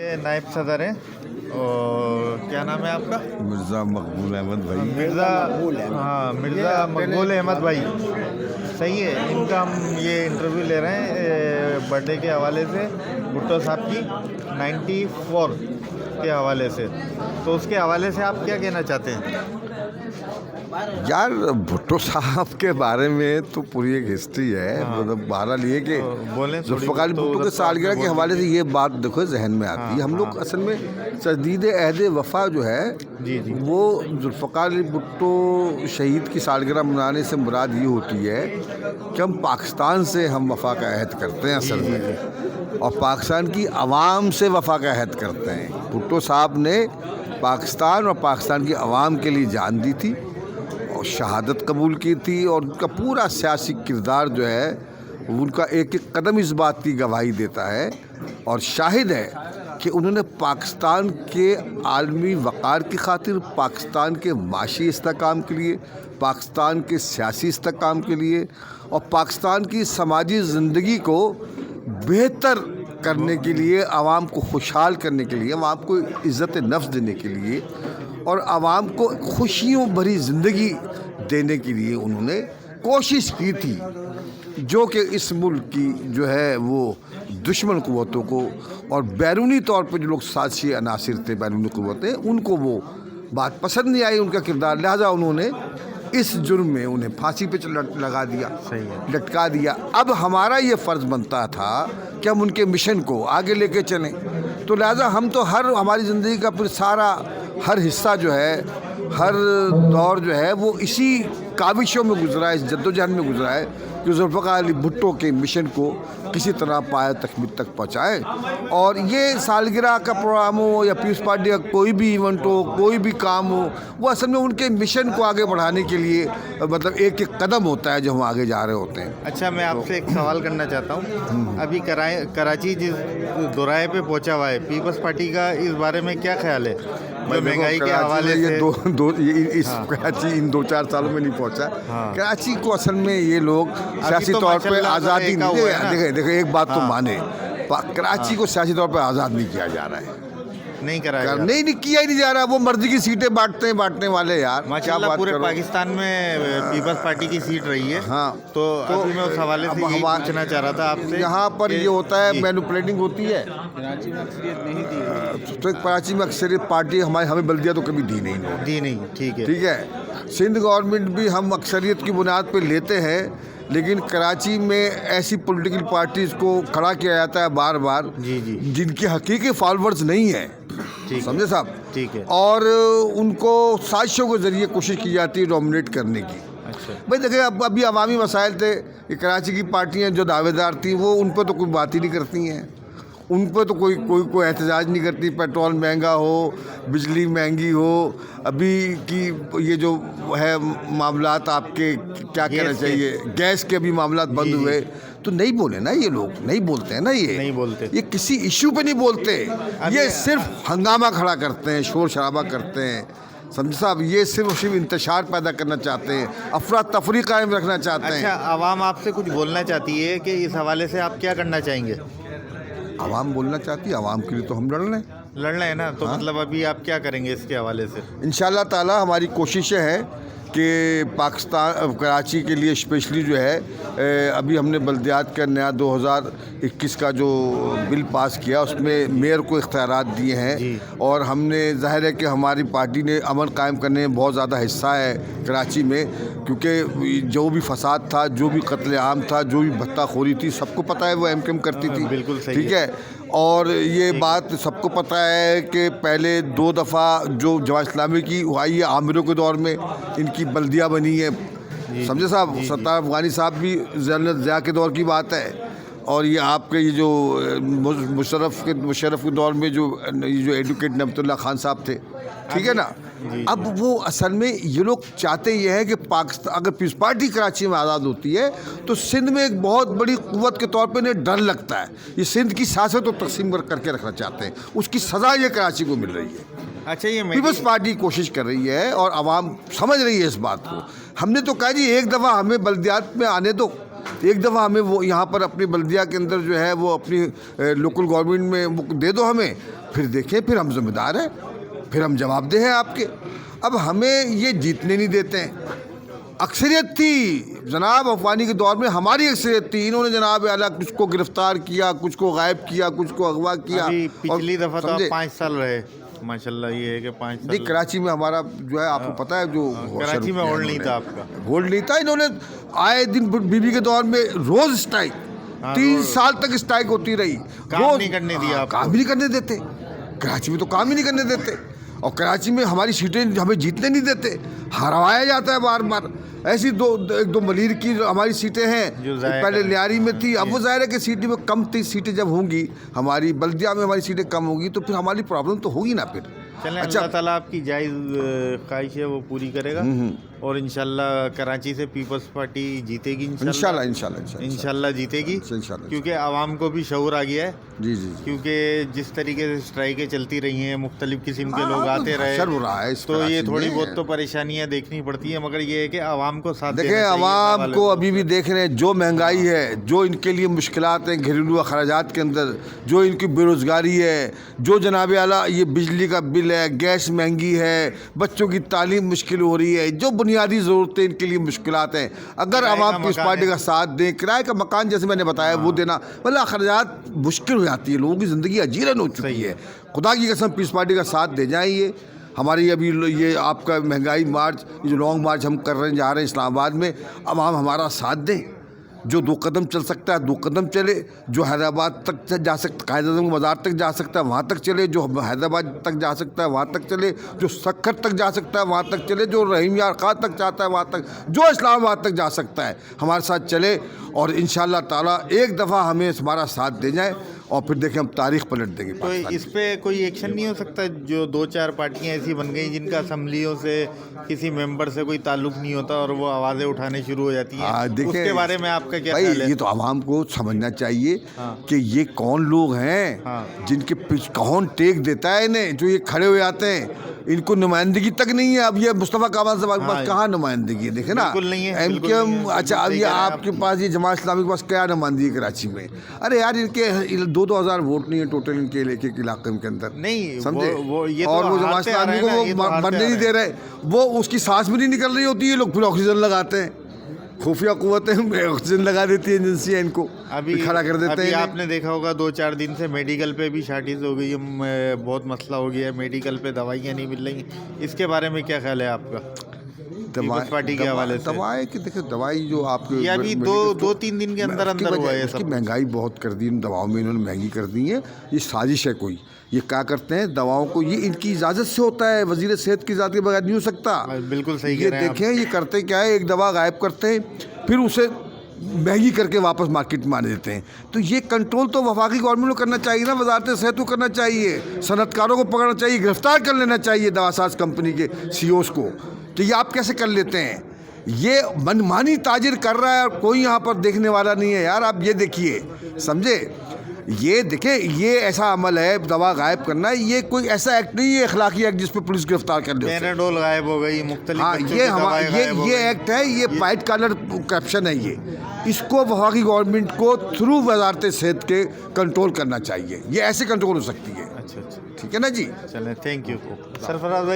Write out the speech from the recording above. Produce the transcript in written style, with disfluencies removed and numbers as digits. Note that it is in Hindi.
ये नायब सदर हैं और क्या नाम है आपका? मिर्ज़ा मकबूल अहमद भाई। मिर्ज़ा मकबूल अहमद भाई, सही है। इनका हम ये इंटरव्यू ले रहे हैं बर्थडे के हवाले से, भुट्टो साहब की 94 के हवाले से। तो उसके हवाले से आप क्या कहना चाहते हैं? यार भुट्टो साहब के बारे में तो पूरी एक हिस्ट्री है। मतलब बहरहाल ये कि जुल्फ़िकार अली भुट्टो के सालगिरह के हवाले से ये बात देखो जहन में आती है। हम लोग असल में तजदीद अहद वफ़ा जो है वो जुल्फ़िकार अली भुट्टो शहीद की सालगिरह मनाने से मुराद ये होती है कि हम पाकिस्तान से हम वफ़ा का अहद करते हैं असल में, और पाकिस्तान की आवाम से वफ़ा का अहद करते हैं। भुट्टो साहब ने पाकिस्तान और पाकिस्तान की आवाम के लिए जान दी थी और शहादत कबूल की थी, और उनका पूरा सियासी किरदार जो है उनका एक एक कदम इस बात की गवाही देता है और शाहिद है कि उन्होंने पाकिस्तान के आलमी वक़ार की खातिर, पाकिस्तान के माशी इस्तेहकाम के लिए, पाकिस्तान के सियासी इस्तेहकाम के लिए और पाकिस्तान की समाजी ज़िंदगी को बेहतर करने के लिए, आवाम को खुशहाल करने के लिए, आवाम को इज़्ज़त नफ्स देने के लिए और आवाम को खुशियों भरी ज़िंदगी देने के लिए उन्होंने कोशिश की थी, जो कि इस मुल्क की जो है वो दुश्मन क़ुव्वतों को और बैरूनी तौर पर जो लोग साज़िशी अनासिर थे, बैरूनी क़ुव्वतें, उनको वो बात पसंद नहीं आई उनका किरदार। लिहाजा उन्होंने इस जुर्म में उन्हें फांसी पे लगा दिया, सही है, लटका दिया। अब हमारा ये फ़र्ज़ बनता था कि हम उनके मिशन को आगे लेके चलें। तो लिहाजा हम तो हमारी ज़िंदगी का फिर सारा हर हिस्सा जो है, हर दौर जो है वो इसी काविशों में गुजरा है, इस जद्दोजहद में गुजरा है कि जुल्फ़िकार अली भुट्टो के मिशन को किसी तरह पाया तकमील तक पहुँचाए। और ये सालगिरह का प्रोग्राम हो या पीपल्स पार्टी का कोई भी इवेंट हो, कोई भी काम हो, वो असल में उनके मिशन को आगे बढ़ाने के लिए मतलब एक एक कदम होता है जो हम आगे जा रहे होते हैं। अच्छा, मैं आपसे एक सवाल करना चाहता हूँ। अभी कराची जिस दोराहे पे पहुँचा हुआ है, पीपल्स पार्टी का इस बारे में क्या ख्याल है? जो महंगाई के हवाले से कराची इन 2-4 सालों में नहीं पहुंचा। कराची को असल में ये लोग सियासी तौर पे आज़ादी नहीं, देखे एक बात तो माने, कराची को सियासी तौर पे आज़ाद नहीं किया जा रहा है, नहीं कराया, नहीं किया ही नहीं जा रहा। वो मर्जी की सीटें बांटने वाले यार, क्या बात पूरे पाकिस्तान में पीपल्स पार्टी की सीट रही है। हाँ, तो अभी मैं उस हवाले से पूछना चाह रहा था आपसे। यहाँ पर ये होता है, मैनिपुलेटिंग होती है। कराची में अक्सरियत नहीं दी, तो कराची में अक्सरियत पार्टी हमें बल्दिया तो कभी दी नहीं। ठीक है। सिंध गवर्नमेंट भी हम अक्सरियत की बुनियाद पर लेते हैं, लेकिन कराची में ऐसी पॉलिटिकल पार्टीज़ को खड़ा किया जाता है बार बार जिनके हकीकी फॉलोअर्स नहीं है, समझे साहब? ठीक है। और उनको साजिशों के ज़रिए कोशिश की जाती है डोमिनेट करने की। अच्छा भाई देखिए, अभी अवामी मसाइल थे कि कराची की पार्टियां जो दावेदार थी वो उन पर तो कोई बात ही नहीं करती हैं, उन पर तो कोई एहतजाज नहीं करती। पेट्रोल महंगा हो, बिजली महंगी हो, अभी की ये जो है मामलात, आपके क्या कहना चाहिए, गैस के अभी मामलात बंद हुए, तो नहीं बोले ना ये लोग, नहीं बोलते हैं ना, ये नहीं बोलते, ये किसी इशू पे नहीं बोलते, ये सिर्फ हंगामा खड़ा करते हैं, शोर शराबा करते हैं, समझे साहब? ये सिर्फ इंतशार पैदा करना चाहते हैं, अफरा तफरी कायम रखना चाहते हैं। अच्छा, आवाम आपसे कुछ बोलना चाहती है कि इस हवाले से आप क्या करना चाहेंगे? आवाम बोलना चाहती है, आवाम के लिए तो हम लड़ना है ना। तो मतलब अभी आप क्या करेंगे इसके हवाले से? इंशाल्लाह ताला हमारी कोशिशें हैं कि पाकिस्तान कराची के लिए स्पेशली जो है अभी हमने बल्दियात का नया 2021 का जो बिल पास किया, उसमें मेयर को इख्तियारात दिए हैं, और हमने ज़ाहिर है कि हमारी पार्टी ने अमन कायम करने में बहुत ज़्यादा हिस्सा है कराची में, क्योंकि जो भी फसाद था, जो भी कत्ल आम था, जो भी भत्ताखोरी थी, सबको पता है वो एमकेएम करती थी। बिल्कुल सही, ठीक है। और ये बात सबको पता है कि पहले 2 दफ़ा जो जमात इस्लामी की हुई है आमिरों के दौर में, इनकी बल्दिया बनी है, समझे साहब? सत्तार अफगानी साहब भी जनरल ज़िया के दौर की बात है, और ये आपके ये जो मुशर्रफ के दौर में जो एडवोकेट नबतुल्ला खान साहब थे, ठीक है ना? अब वो असल में ये लोग चाहते ये हैं कि पाकिस्तान, अगर पीपल्स पार्टी कराची में आज़ाद होती है तो सिंध में एक बहुत बड़ी क़ुव्वत के तौर पे इन्हें डर लगता है, ये सिंध की सियासत को तकसीम करके रखना चाहते हैं, उसकी सज़ा ये कराची को मिल रही है। अच्छा, ये पीपल्स पार्टी कोशिश कर रही है और आवाम समझ रही है इस बात को। हमने तो कहा जी एक दफ़ा हमें बल्दियात में आने दो, तो एक दफ़ा हमें वो यहाँ पर अपनी बल्दिया के अंदर जो है वो अपनी लोकल गवर्नमेंट में वो दे दो हमें, फिर देखें, फिर हम जिम्मेदार हैं, फिर हम जवाबदेह हैं आपके। अब हमें ये जीतने नहीं देते हैं। अक्सरियत थी जनाब अफगानी के दौर में, हमारी अक्सरियत थी। इन्होंने जनाब आला कुछ को गिरफ्तार किया, कुछ को गायब किया, कुछ को अगवा किया। पिछली दफ़ा तो 5 साल रहे माशाल्लाह, ये है कि 5 साल। कराची में हमारा जो है आपको पता है, जो कराची में होल्ड नहीं था आपका, होल्ड नहीं था। इन्होंने आए दिन बीबी के दौर में रोज स्ट्राइक, 3 साल तक स्ट्राइक होती रही, काम नहीं करने दिया, काम ही नहीं करने देते। कराची में तो काम ही नहीं करने देते, और कराची में हमारी सीटें हमें जीतने नहीं देते, हरवाया जाता है बार बार। ऐसी एक दो मलीर की हमारी सीटें हैं जो पहले लियारी में थी, अब वो जाहिर है कि सीटें में कम थी। सीटें जब होंगी हमारी बल्दिया में, हमारी सीटें कम होंगी तो फिर हमारी प्रॉब्लम तो होगी ना फिर। चलें, अच्छा, अल्लाह ताला आपकी जायज़ ख्वाहिश है वो पूरी करेगा, और इंशाल्लाह कराची से पीपल्स पार्टी जीतेगी इंशाल्लाह जीतेगी, क्योंकि आवाम को भी शऊर आ गया है। जी जी, क्योंकि जिस तरीके से स्ट्राइकें चलती रही हैं, मुख्तलिफ किस्म के लोग आते रहे, तो ये थोड़ी बहुत तो परेशानियाँ देखनी पड़ती हैं, मगर ये है कि आवाम को साथ देखें। आवाम को अभी भी देख रहे हैं जो महंगाई है, जो इनके लिए मुश्किलात हैं घरेलू अखराजात के अंदर, जो इनकी बेरोज़गारी है, जो जनाब आला ये बिजली का बिल है, गैस महंगी है, बच्चों की तालीम मुश्किल हो रही है, जो बुनियादी ज़रूरतें इनके लिए मुश्किलात हैं। अगर आवाम पीपल्स पार्टी का साथ दें, किराए का मकान जैसे मैंने बताया वो देना, मतलब अखराजात मुश्किल हो जाती है, लोगों की ज़िंदगी अजीरन हो चुकी है। खुदा की कसम पीपल्स पार्टी का साथ दे जाएंगे। हमारी अभी ये आपका महंगाई मार्च, ये जो लॉन्ग मार्च हम कर रहे हैं, जा रहे हैं इस्लामाबाद में, अब हम हमारा साथ दें। जो 2 कदम चल सकता है 2 कदम चले, जो हैदराबाद तक जा सकता, कायद-ए-आज़म बाज़ार तक जा सकता है वहाँ तक चले, जो हैदराबाद तक जा सकता है वहाँ तक चले, जो सक्खर तक जा सकता है वहाँ तक चले, जो रहीम यार खां तक चाहता है वहाँ तक, जो इस्लामाबाद तक जा सकता है हमारे साथ चले, और इंशाअल्लाह ताला एक दफ़ा हमें हमारा साथ दे जाए और फिर देखें हम तारीख पलट देंगे। तो इस पे कोई एक्शन नहीं हो सकता? जो 2-4 पार्टियां ऐसी बन गई जिनका असम्बलियों से किसी मेंबर से कोई ताल्लुक नहीं होता और वो आवाज़ें उठाने शुरू हो जाती हैं, उसके बारे में आपका क्या ख्याल है? ये तो आवाम को समझना चाहिए कि ये कौन लोग हैं जिनके कौन टेक देता है इन्हें, जो ये खड़े हो जाते हैं, इनको नुमाइंदगी तक नहीं है। अब ये मुस्तफ़ा कमाल साहब के पास कहाँ नुमाइंदगी है, देखे ना, MKM। अच्छा, अब ये आपके पास ये जमात इस्लामी के पास क्या नुमाइंदगी है कराची में? अरे यार, इनके 2,000 वोट नहीं है टोटल इनके एक इलाके के अंदर, नहीं समझे? और वो जमात इस्लामी को वो मरने नहीं दे रहे, वो उसकी सांस भी नहीं निकल रही होती है, लोग फिर ऑक्सीजन लगाते हैं, खुफिया कुव्वतें ऑक्सीजन लगा देती है एजेंसियाँ, इनको अभी खड़ा कर देते हैं। आपने देखा होगा 2-4 दिन से मेडिकल पे भी शार्टेज हो गई है, बहुत मसला हो गया है, मेडिकल पे दवाइयाँ नहीं मिल रही। इसके बारे में क्या ख्याल है आपका पार्टी के हवाले से? दवाई की देखिए, दवाई जो आपके अभी 2-3 दिन के अंदर हुआ है, इसकी महंगाई बहुत कर दी इन दवाओं में, इन्होंने महंगी कर दी है। ये साजिश है कोई। ये क्या करते हैं दवाओं को, ये इनकी इजाज़त से होता है, वज़ीर सेहत की इजाज़त के बगैर नहीं हो सकता। बिल्कुल सही ये देखें, ये करते क्या है, एक दवा गायब करते हैं, फिर उसे महंगी करके वापस मार्केट में आने देते हैं। तो ये कंट्रोल तो वफाकी गवर्नमेंट को करना चाहिए ना, वज़ारत सेहत को करना चाहिए, सनतकारों को पकड़ना चाहिए, गिरफ्तार कर लेना चाहिए दवासाज कंपनी के CEOs को। तो ये आप कैसे कर लेते हैं? ये मनमानी ताजिर कर रहा है और कोई यहाँ पर देखने वाला नहीं है यार। आप ये देखिए, समझे, ये देखें, ये ऐसा अमल है दवा गायब करना, ये कोई ऐसा एक्ट नहीं है अखलाकी एक्ट जिस पे पुलिस गिरफ्तार कर ले। पैराडोल गायब हो गई, मुख्तलिफ। हाँ, ये एक्ट है, ये वाइट कॉलर करप्शन है। ये इसको वफाकी गवर्नमेंट को थ्रू वजारत सेहत के कंट्रोल करना चाहिए। ये ऐसे कंट्रोल हो सकती है। अच्छा, ठीक है ना जी। चलें, थैंक यू सरफराज भाई।